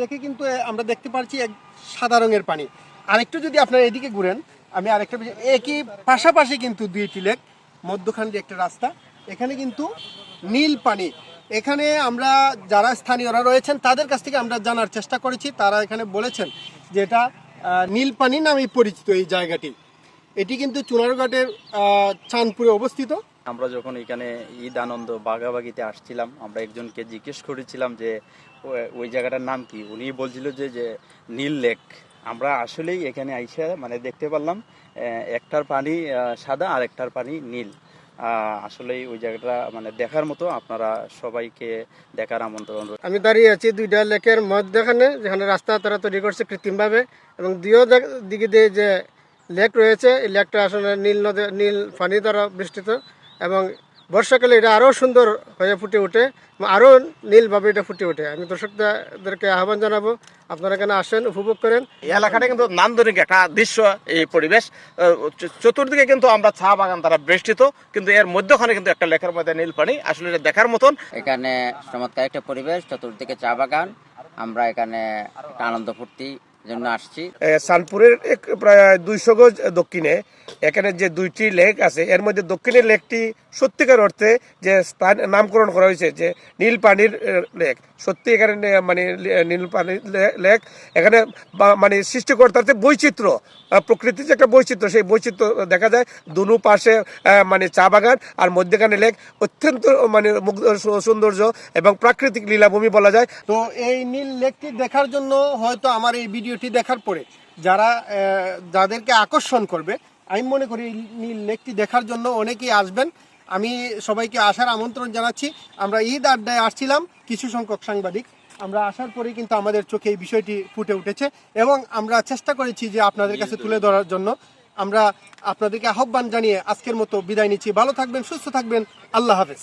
লেকে কিন্তু আমরা দেখতে পাচ্ছি এক সাদা রঙের পানি। আরেকটু যদি আপনারা এদিকে ঘুরেন, আমি আরেকটা একই পাশাপাশি কিন্তু দুইটি লেক, মধ্যখান দিয়ে একটা রাস্তা, এখানে কিন্তু নীল পানি। এখানে আমরা যারা স্থানীয়রা রয়েছেন তাদের কাছ থেকে আমরা জানার চেষ্টা করেছি, তারা এখানে বলেছেন যে এটা নীল পানি নামে পরিচিত এই জায়গাটি। এটি কিন্তু চুনারঘাটের চাঁদপুরে অবস্থিত। আমরা যখন এখানে ঈদ আনন্দ বাগাবাগিতে আসছিলাম, আমরা একজনকে জিজ্ঞেস করেছিলাম যে ওই জায়গাটার নাম কি। উনি বলছিল যে নীল লেক। আমরা আসলেই এখানে আইসা মানে দেখতে পারলাম একটার পানি সাদা আর একটার পানি নীল। আসলেই ওই জায়গাটা মানে দেখার মতো, আপনারা সবাইকে দেখার আমন্ত্রণ। আমি দাঁড়িয়ে আছি দুইটা লেকের মধ্যখানে, যেখানে রাস্তা তারা তৈরি করছে কৃত্রিমভাবে, এবং দুই দিকে দিয়ে যে লেক রয়েছে, এই লেকটা আসলে নীল পানি দ্বারা বেষ্টিত, এবং বর্ষাকালে এটা আরও সুন্দর হয়ে ফুটে ওঠে, আরও নীলভাবে এটা ফুটে ওঠে। আমি দর্শকদেরকে আহ্বান জানাবো, আপনারা এখানে আসেন, উপভোগ করেন। এই এলাকাটা কিন্তু নান্দনিক একটা দৃশ্য, এই পরিবেশ। চতুর্দিকে কিন্তু আমরা চা বাগান দ্বারা বেষ্টিত, কিন্তু এর মধ্যখানে কিন্তু একটা লেকের মধ্যে নীল পানি, আসলে এটা দেখার মতন। এখানে চমৎকার একটা পরিবেশ, চতুর্দিকে চা বাগান। আমরা এখানে একটা আনন্দ ফুর্তি জন্য আসছি। চাঁদপুরের প্রায় 200 গজ দক্ষিণে এখানে যে দুইটি লেক আছে, এর মধ্যে দক্ষিণের লেকটি সত্যিকার অর্থে যে নামকরণ করা হয়েছে যে নীল পানির লেক। সত্যি এখানে মানে নীল পানির লেক, এখানে মানে সৃষ্টিকর্তার যে বৈচিত্র্য, প্রকৃতির যে একটা বৈচিত্র্য, সেই বৈচিত্র্য দেখা যায়। দুনো পাশে মানে চা বাগান আর মধ্যখানে লেক, অত্যন্ত মানে সৌন্দর্য এবং প্রাকৃতিক লীলাভূমি বলা যায়। তো এই নীল লেকটি দেখার জন্য হয়তো আমার এই ভিডিওটি দেখার পরে যাদেরকে আকর্ষণ করবে, আমি মনে করি এই নীল লেকটি দেখার জন্য অনেকেই আসবেন। আমি সবাইকে আসার আমন্ত্রণ জানাচ্ছি। আমরা ঈদ আড্ডায় আসছিলাম কিছু সংখ্যক সাংবাদিক, আমরা আসার পরে কিন্তু আমাদের চোখে এই বিষয়টি ফুটে উঠেছে, এবং আমরা চেষ্টা করেছি যে আপনাদের কাছে তুলে ধরার জন্য। আমরা আপনাদেরকে আহ্বান জানিয়ে আজকের মতো বিদায় নিচ্ছি। ভালো থাকবেন, সুস্থ থাকবেন, আল্লাহ হাফেজ।